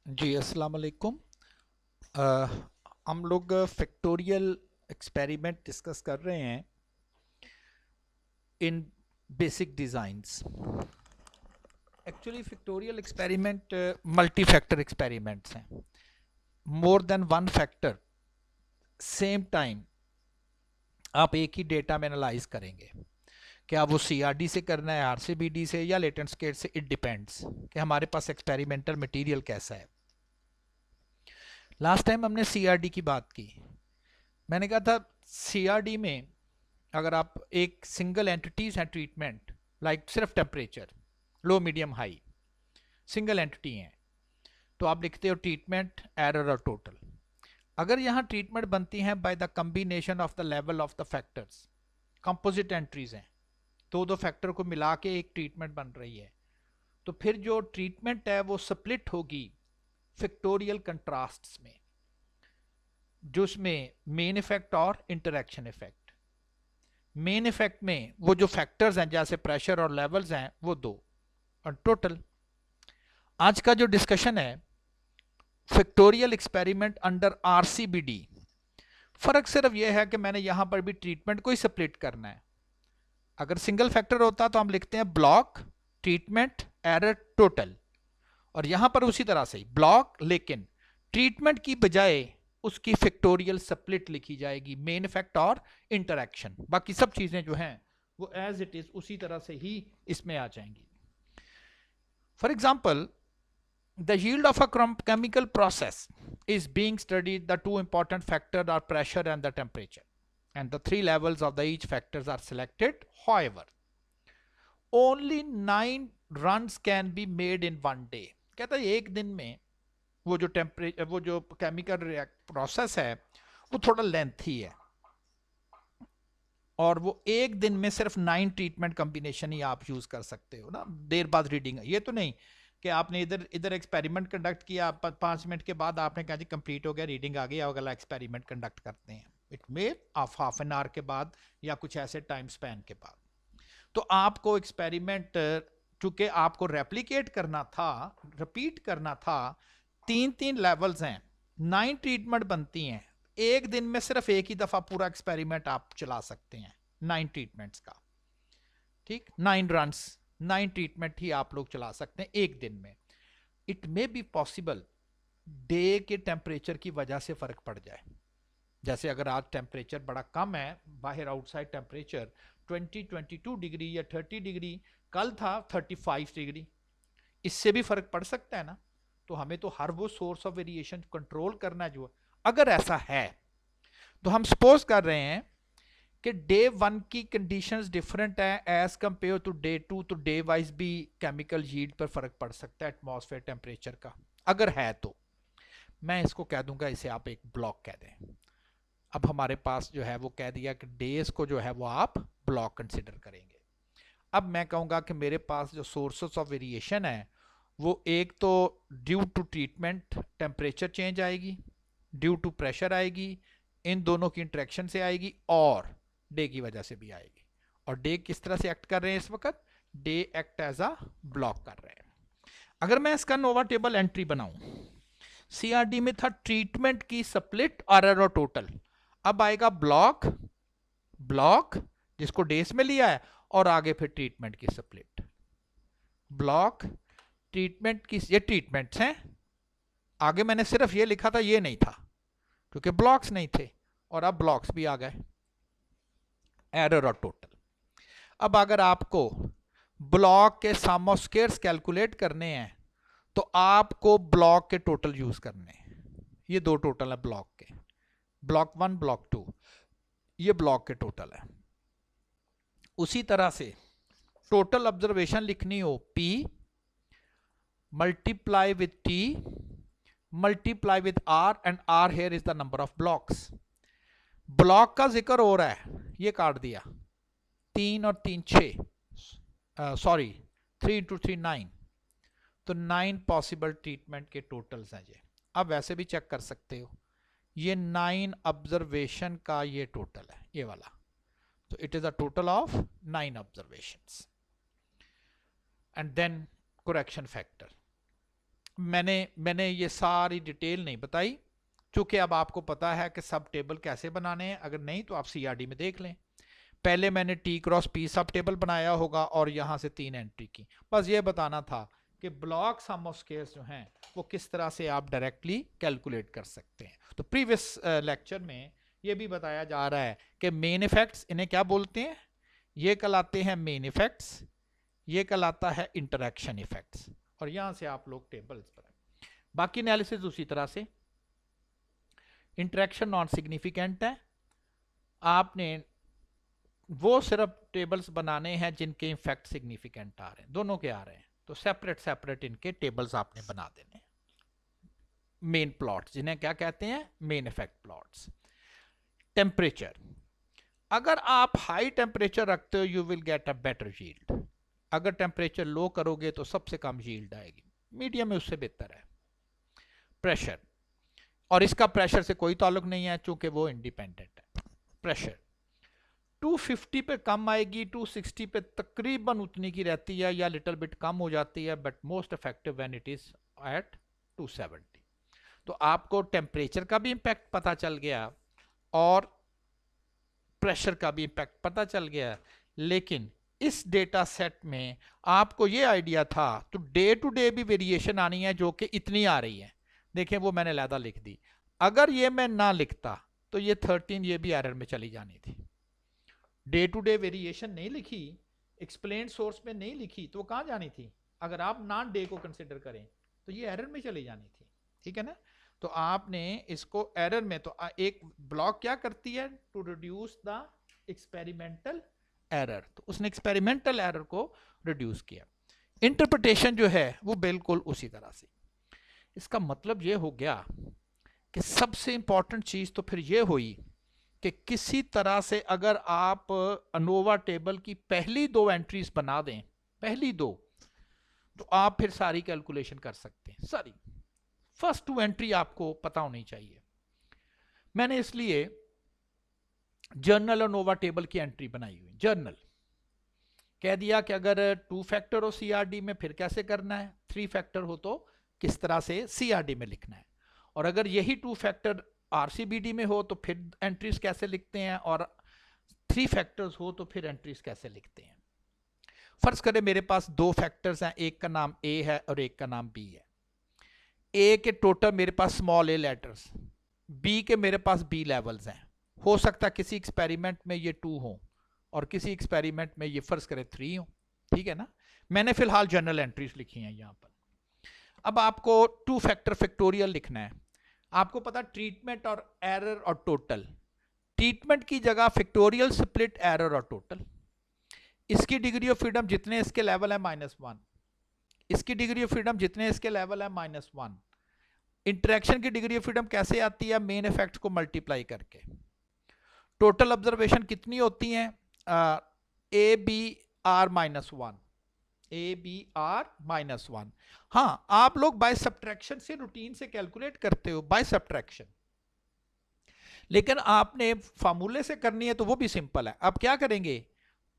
जी अस्सलाम वालेकुम। हम लोग फैक्टोरियल एक्सपेरिमेंट डिस्कस कर रहे हैं इन basic designs. Actually factorial experiment multi factor experiments हैं। More than one factor same time आप एक ही डेटा में एनालाइज करेंगे। क्या वो सीआरडी से करना है, आरसीबीडी से, या लेटेंट स्केट से, इट डिपेंड्स कि हमारे पास एक्सपेरिमेंटल मटेरियल कैसा है। लास्ट टाइम हमने सीआरडी की बात की। मैंने कहा था सीआरडी में अगर आप एक सिंगल एंटिटीज है ट्रीटमेंट, लाइक सिर्फ टेम्परेचर, लो मीडियम हाई, सिंगल एंटिटी है, तो आप लिखते हो ट्रीटमेंट, एरर और टोटल। अगर यहाँ ट्रीटमेंट बनती है by the combination of the level of the factors, composite entries हैं, तो दो फैक्टर को मिला के एक ट्रीटमेंट बन रही है, तो फिर जो ट्रीटमेंट है वो स्प्लिट होगी फैक्टोरियल कंट्रास्ट्स में, जिसमें मेन इफेक्ट और इंटरेक्शन इफेक्ट। मेन इफेक्ट में वो जो फैक्टर्स हैं जैसे प्रेशर और लेवल्स हैं वो दो, और टोटल। आज का जो डिस्कशन है फैक्टोरियल एक्सपेरिमेंट अंडर आरसीबीडी। फर्क सिर्फ यह है कि मैंने यहां पर भी ट्रीटमेंट को ही स्प्लिट करना है। अगर सिंगल फैक्टर होता तो हम लिखते हैं ब्लॉक, ट्रीटमेंट, एरर, टोटल, और यहां पर उसी तरह से ब्लॉक, लेकिन ट्रीटमेंट की बजाय उसकी फैक्टोरियल स्प्लिट लिखी जाएगी, मेन इफेक्ट और इंटरेक्शन। बाकी सब चीजें जो हैं वो एज इट इज उसी तरह से ही इसमें आ जाएंगी। For example, the yield of a chemical process is being studied. The two important factors are pressure and the temperature, and the three levels of the each factors are selected. However, only 9 runs can be made in one day. कहता है एक दिन में वो जो temperature, वो जो chemical process है वो थोड़ा लेंथी है, और वो एक दिन में सिर्फ 9 ट्रीटमेंट कॉम्बिनेशन ही आप यूज कर सकते हो ना। देर बाद रीडिंग, ये तो नहीं कि आपने इधर इधर एक्सपेरिमेंट कंडक्ट किया, 5 मिनट के बाद आपने कहा जी कंप्लीट हो गया, रीडिंग आ गई, अगला एक्सपेरिमेंट कंडक्ट करते हैं। It may of half an hour के बाद या कुछ ऐसे टाइम स्पैन के बाद। तो आपको एक्सपेरिमेंट, चूंकि आपको रेप्लीकेट करना था, रिपीट करना था, 3 लेवल्स हैं, 9 ट्रीटमेंट बनती हैं, एक दिन में सिर्फ एक ही दफा पूरा एक्सपेरिमेंट आप चला सकते हैं 9 ट्रीटमेंट्स का। ठीक, 9 रन्स, 9 ट्रीटमेंट ही आप लोग चला सकते हैं एक दिन में। It may be possible day के टेम्परेचर की वजह से फर्क पड़ जाए। जैसे अगर आज टेम्परेचर बड़ा कम है, बाहर आउटसाइड टेम्परेचर 22 डिग्री या 30 डिग्री, कल था 35 डिग्री, इससे भी फर्क पड़ सकता है ना। तो हमें तो हर वो सोर्स ऑफ वेरिएशन कंट्रोल करना जो, अगर ऐसा है तो हम सपोज कर रहे हैं कि डे 1 की कंडीशंस डिफरेंट है एज कंपेयर टू डे 2, तो डे वाइज भी केमिकल यील्ड पर फर्क पड़ सकता है एटमॉस्फेयर टेम्परेचर का। अगर है तो मैं इसको कह दूंगा, इसे आप एक ब्लॉक कह दें। अब हमारे पास जो है वो कह दिया कि डेज को जो है वो आप ब्लॉक कंसिडर करेंगे। अब मैं कहूंगा कि मेरे पास जो सोर्सेस ऑफ वेरिएशन है वो एक तो due to treatment temperature change आएगी, ड्यू टू प्रेशर आएगी, इन दोनों की इंटरेक्शन से आएगी, और डे की वजह से भी आएगी। और डे किस तरह से एक्ट कर रहे हैं इस वक्त? They act as a block कर रहे हैं। अगर मैं इसका नोवा टेबल एंट्री बनाऊं, सीआरडी में था ट्रीटमेंट की स्प्लिट, एरर और टोटल। अब आएगा ब्लॉक, ब्लॉक जिसको डेज में लिया है, और आगे फिर ट्रीटमेंट की स्प्लिट। ब्लॉक, ट्रीटमेंट की, ये ट्रीटमेंट्स हैं। आगे मैंने सिर्फ ये लिखा था, ये नहीं था क्योंकि ब्लॉक्स नहीं थे, और अब ब्लॉक्स भी आ गए, एरर और टोटल। अब अगर आपको ब्लॉक के सम ऑफ स्क्वायर्स कैलकुलेट करने हैं तो आपको ब्लॉक के टोटल यूज करने हैं। ये दो टोटल है ब्लॉक के, ब्लॉक 1, ब्लॉक 2, ये ब्लॉक के टोटल है। उसी तरह से टोटल ऑब्जर्वेशन लिखनी हो, P multiply with T multiply with R, and R here is the number of blocks। Block का जिक्र हो रहा है, ये काट दिया, 3 और 3 6, सॉरी 3 into 3 9, तो 9 पॉसिबल ट्रीटमेंट के टोटल्स हैं ये। अब वैसे भी चेक कर सकते हो, ये 9 ऑब्जर्वेशन का ये टोटल है, ये वाला। तो it is a total of 9 observations, and then correction factor. मैंने ये सारी डिटेल नहीं बताई, चूंकि अब आपको पता है कि सब टेबल कैसे बनाने हैं। अगर नहीं तो आप सीआरडी में देख लें। पहले मैंने टी क्रॉस पी सब टेबल बनाया होगा और यहां से 3 एंट्री की। बस ये बताना था कि ब्लॉक सम ऑफ स्क्वायर्स जो हैं वो किस तरह से आप डायरेक्टली कैलकुलेट कर सकते हैं। तो प्रीवियस लेक्चर में ये भी बताया जा रहा है कि मेन इफेक्ट्स, इन्हें क्या बोलते हैं? ये कहलाते हैं मेन इफेक्ट्स, ये कहलाता है इंटरेक्शन इफेक्ट्स। और यहां से आप लोग टेबल्स बनाए। बाकी एनालिसिस उसी तरह से। इंटरेक्शन नॉन सिग्निफिकेंट है, आपने वो सिर्फ टेबल्स बनाने हैं जिनके इफेक्ट सिग्निफिकेंट आ रहे हैं, दोनों के आ रहे हैं तो सेपरेट सेपरेट इनके टेबल्स आपने बना देने। मेन प्लॉट्स जिन्हें क्या कहते हैं? Main effect plots. टेम्परेचर, अगर आप हाई टेम्परेचर रखते हो you will get a better yield. अगर टेम्परेचर लो करोगे तो सबसे कम यील्ड आएगी, मीडियम में उससे बेहतर है। प्रेशर, और इसका प्रेशर से कोई ताल्लुक नहीं है चूंकि वो इंडिपेंडेंट है। प्रेशर 250 पे कम आएगी, 260 पे तकरीबन उतनी की रहती है या लिटिल बिट कम हो जाती है, but most effective when it is at 270। तो आपको टेम्परेचर का भी इंपैक्ट पता चल गया और प्रेशर का भी इंपैक्ट पता चल गया। लेकिन इस डेटा सेट में आपको ये आइडिया था तो डे टू डे भी वेरिएशन आनी है जो कि इतनी आ रही है। देखें वो मैंने अलहदा लिख दी। अगर ये मैं ना लिखता तो ये 13 ये भी एरर में चली जानी थी। डे टू डे वेरिएशन नहीं लिखी, एक्सप्लेन सोर्स में नहीं लिखी, तो कहां जानी थी? अगर आप नॉन डे को कंसिडर करें तो ये एरर में चली जानी थी। ठीक है ना? तो आपने इसको एरर में, तो एक ब्लॉक क्या करती है? To reduce the experimental error, तो उसने एक्सपेरिमेंटल एरर को रिड्यूस किया। इंटरप्रिटेशन जो है वो बिल्कुल उसी तरह से। इसका मतलब ये हो गया कि सबसे इंपॉर्टेंट चीज तो फिर ये हुई कि किसी तरह से अगर आप अनोवा टेबल की पहली 2 एंट्रीज बना दें, पहली 2, तो आप फिर सारी कैलकुलेशन कर सकते हैं। सारी फर्स्ट 2 एंट्री आपको पता होनी चाहिए। मैंने इसलिए जर्नल अनोवा टेबल की एंट्री बनाई हुई। जर्नल कह दिया कि अगर 2 फैक्टर हो सीआरडी में फिर कैसे करना है, 3 फैक्टर हो तो किस तरह से सीआरडी में लिखना है, और अगर यही 2 फैक्टर आरसीबीडी में हो तो फिर एंट्रीज कैसे लिखते हैं, और 3 फैक्टर्स हो तो फिर एंट्रीज कैसे लिखते हैं। फर्ज करें मेरे पास 2 फैक्टर्स हैं, एक का नाम ए है और एक का नाम बी है। ए के टोटल मेरे पास स्मॉल ए लेटर्स, बी के मेरे पास बी लेवल्स हैं। हो सकता है किसी एक्सपेरिमेंट में ये 2 हो और किसी एक्सपेरिमेंट में ये फर्ज करें 3 हो। ठीक है ना? मैंने फिलहाल जनरल एंट्रीज लिखी हैं यहां पर। अब आपको 2 फैक्टर फैक्टोरियल लिखना है। आपको पता ट्रीटमेंट और एरर और टोटल, ट्रीटमेंट की जगह फैक्टोरियल स्प्लिट एरर और टोटल। इसकी डिग्री ऑफ फ्रीडम जितने इसके लेवल है -1, इसकी डिग्री ऑफ फ्रीडम जितने इसके लेवल है -1। इंटरेक्शन की डिग्री ऑफ फ्रीडम कैसे आती है? मेन इफेक्ट्स को मल्टीप्लाई करके। टोटल ऑब्जर्वेशन कितनी होती है? A B R -1, A B R -1। हाँ, आप लोग बाय सब्ट्रैक्शन से रूटीन से कैलकुलेट करते हो, बाय सब्ट्रैक्शन, लेकिन आपने फार्मूले से करनी है तो वो भी सिंपल है। आप क्या करेंगे?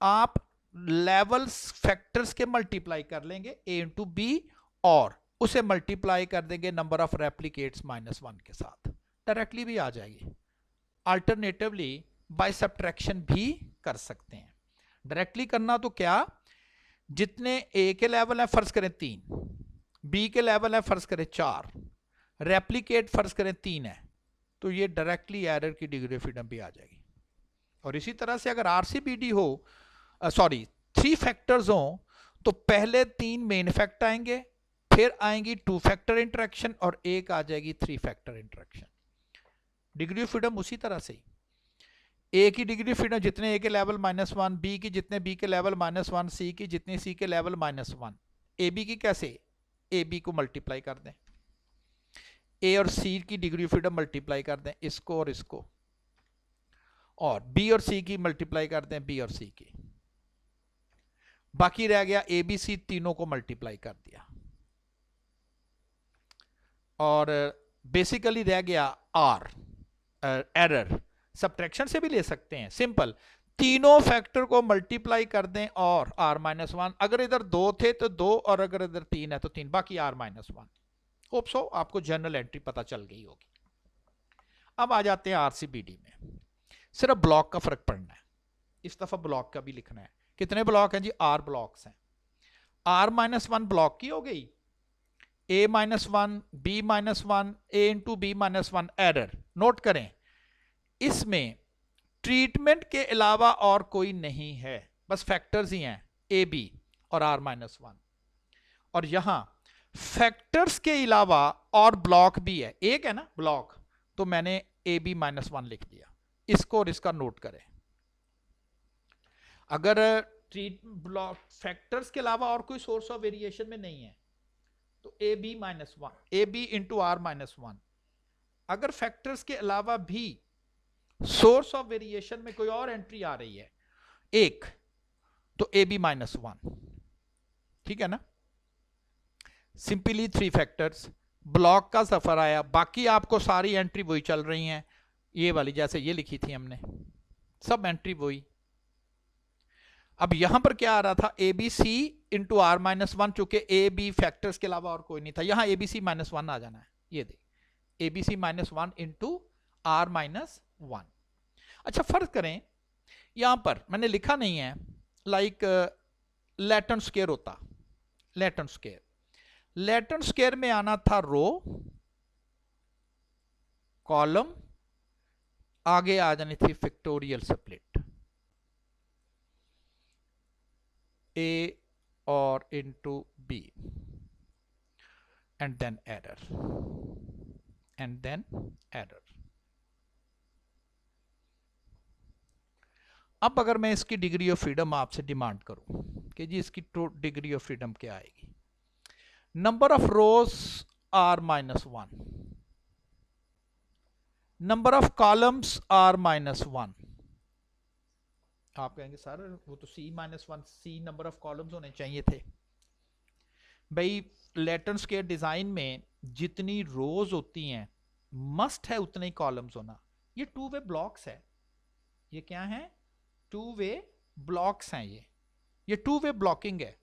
आप लेवल्स फैक्टर्स के मल्टीप्लाई कर लेंगे ए इंटू बी और उसे मल्टीप्लाई कर देंगे नंबर ऑफ रेप्लिकेट्स -1 के साथ, डायरेक्टली भी आ जाएगी। अल्टरनेटिवली बाय सब्ट्रैक्शन भी कर सकते हैं। डायरेक्टली करना तो क्या, जितने ए के लेवल है फर्ज करें 3, बी के लेवल है फर्ज करें 4, रेप्लिकेट फर्ज करें 3 है, तो ये डायरेक्टली एरर की डिग्री ऑफ फ्रीडम भी आ जाएगी। और इसी तरह से अगर आरसीबीडी हो, सॉरी 3 फैक्टर्स हो, तो पहले 3 मेन इफेक्ट आएंगे, फिर आएंगी 2 फैक्टर इंटरेक्शन और एक आ जाएगी 3 factor interaction. Degree of freedom उसी तरह से ही, ए की डिग्री ऑफ फ्रीडम जितने ए के लेवल -1, बी की जितने बी के लेवल -1, सी की जितने सी के लेवल -1। ए बी की कैसे? ए बी को मल्टीप्लाई कर दें, ए और सी की डिग्री ऑफ फ्रीडम मल्टीप्लाई कर दें, इसको और इसको, और बी और सी की मल्टीप्लाई कर दें, बी और सी की। बाकी रह गया ए बी सी, तीनों को मल्टीप्लाई कर दिया, और बेसिकली रह गया आर एरर। सब्ट्रैक्शन से भी ले सकते हैं, सिंपल, तीनों फैक्टर को मल्टीप्लाई कर दें और r -1। अगर इधर 2 थे तो 2, और अगर इधर 3 है तो 3, बाकी r -1। होप सो आपको जनरल एंट्री पता चल गई होगी। अब आ जाते हैं आरसीबीडी में। सिर्फ ब्लॉक का फर्क पड़ना है, इस दफा ब्लॉक का भी लिखना है। कितने ब्लॉक हैं जी? आर ब्लॉक्स हैं। R-1 ब्लॉक की हो गई, A-1, B-1, A into B-1 error. Note करें, इसमें ट्रीटमेंट के अलावा और कोई नहीं है, बस फैक्टर्स ही हैं ए बी और R-1। और यहां फैक्टर्स के अलावा और ब्लॉक भी है, एक है ना ब्लॉक, तो मैंने AB-1 लिख दिया। इसको और इसका नोट करें। अगर ट्रीट ब्लॉक फैक्टर्स के अलावा और कोई सोर्स ऑफ वेरिएशन में नहीं है तो AB-1, AB इंटू R-1। अगर फैक्टर्स के अलावा भी सोर्स ऑफ वेरिएशन में कोई और एंट्री आ रही है एक, तो AB-1, ठीक है ना। सिंपली 3 फैक्टर्स, ब्लॉक का सफर आया, बाकी आपको सारी एंट्री वही चल रही हैं, ये वाली जैसे ये लिखी थी हमने, सब एंट्री वही। अब यहां पर क्या आ रहा था? ABC इंटू R-1, चूंकि ए बी फैक्टर्स के अलावा और कोई नहीं था, यहां ABC-1 आ जाना है। ये देख, ABC-1 इंटू R-1। अच्छा, फर्क करें, यहां पर मैंने लिखा नहीं है, लाइक लैटेंट स्क्वायर होता, लैटेंट स्क्वायर, लैटेंट स्क्वायर में आना था रो, कॉलम, आगे आ जानी थी factorial split, A or into B, and then error, and then error. अब अगर मैं इसकी डिग्री ऑफ फ्रीडम आपसे डिमांड करूं कि जी इसकी डिग्री ऑफ फ्रीडम क्या आएगी? Number of rose R-1, number of columns R-1। आप कहेंगे सर वो तो C-1, C number of columns होने चाहिए थे। भाई लैटेंट स्क्वायर डिजाइन में जितनी रोज होती हैं मस्ट है उतने ही कॉलम्स होना। ये 2 वे ब्लॉक्स है, ये क्या है? 2 वे ब्लॉक्स हैं, ये 2 वे ब्लॉकिंग है,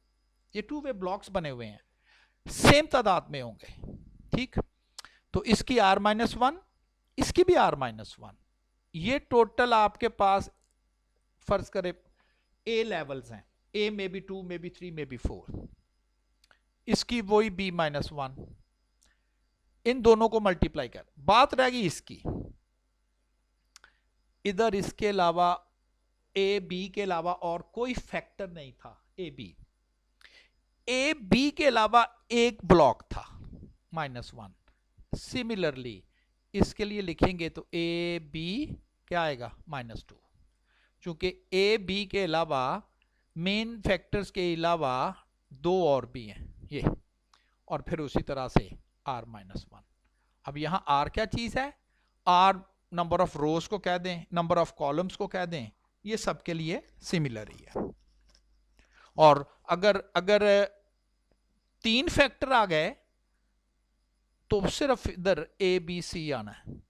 ये 2 वे ब्लॉक्स बने हुए हैं, सेम तादाद में होंगे, ठीक। तो इसकी R-1, इसकी भी R-1, ये टोटल आपके पास फर्ज करें A लेवल्स हैं, A में भी 2 में भी 3 में भी 4, इसकी वही B-1, इन दोनों को मल्टीप्लाई कर, बात रहेगी इसकी, इधर इसके अलावा A B के अलावा और कोई फैक्टर नहीं था, A B के अलावा एक ब्लॉक था -1। सिमिलरली इसके लिए लिखेंगे तो A B क्या आएगा? -2, चूंकि A B के अलावा मेन फैक्टर्स के अलावा 2 और भी हैं ये, और फिर उसी तरह से R-1। अब यहां R क्या चीज है? R नंबर ऑफ रोज को कह दें, नंबर ऑफ कॉलम्स को कह दें, ये सबके लिए सिमिलर ही है। और अगर 3 फैक्टर आ गए तो सिर्फ इधर A B C आना है,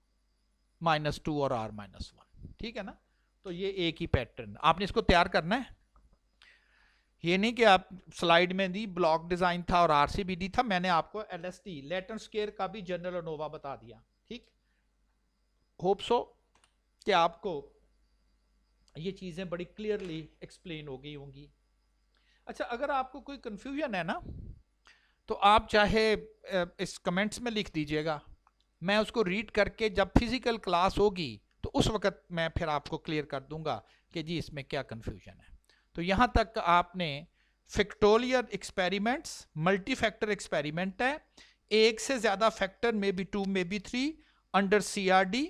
-2 और R-1, ठीक है ना। तो ये एक ही पैटर्न, आपने इसको तैयार करना है। ये नहीं कि आप स्लाइड में दी ब्लॉक डिजाइन था और आरसीबीडी था, मैंने आपको LST लैटेंट स्क्वायर का भी जनरल अनोवा बता दिया, ठीक। होप सो कि आपको ये चीजें बड़ी क्लियरली एक्सप्लेन हो गई होंगी। अच्छा, अगर आपको कोई कंफ्यूजन है ना तो आप चाहे इस कमेंट्स में लिख दीजिएगा, मैं उसको रीड करके जब फिजिकल क्लास होगी तो उस वक्त मैं फिर आपको क्लियर कर दूंगा कि जी इसमें क्या कंफ्यूजन है। तो यहां तक आपने factorial experiments, multi factor experiment है, एक से ज्यादा फैक्टर में भी 2 में भी 3, under CRD,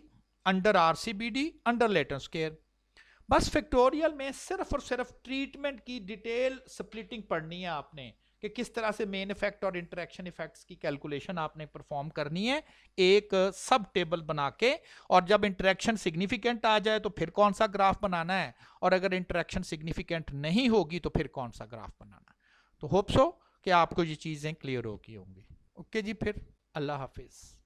under RCBD, under latent square. बस फैक्टोरियल में सिर्फ और सिर्फ ट्रीटमेंट की डिटेल स्प्लिटिंग पढ़नी है आपने कि किस तरह से मेन इफेक्ट और इंटरेक्शन इफेक्ट्स की कैलकुलेशन आपने परफॉर्म करनी है एक सब टेबल बना के, और जब इंटरेक्शन सिग्निफिकेंट आ जाए तो फिर कौन सा ग्राफ बनाना है, और अगर इंटरेक्शन सिग्निफिकेंट नहीं होगी तो फिर कौन सा ग्राफ बनाना है। तो होप सो कि आपको ये चीजें क्लियर हो गई होंगी। ओके जी, फिर अल्लाह हाफिज।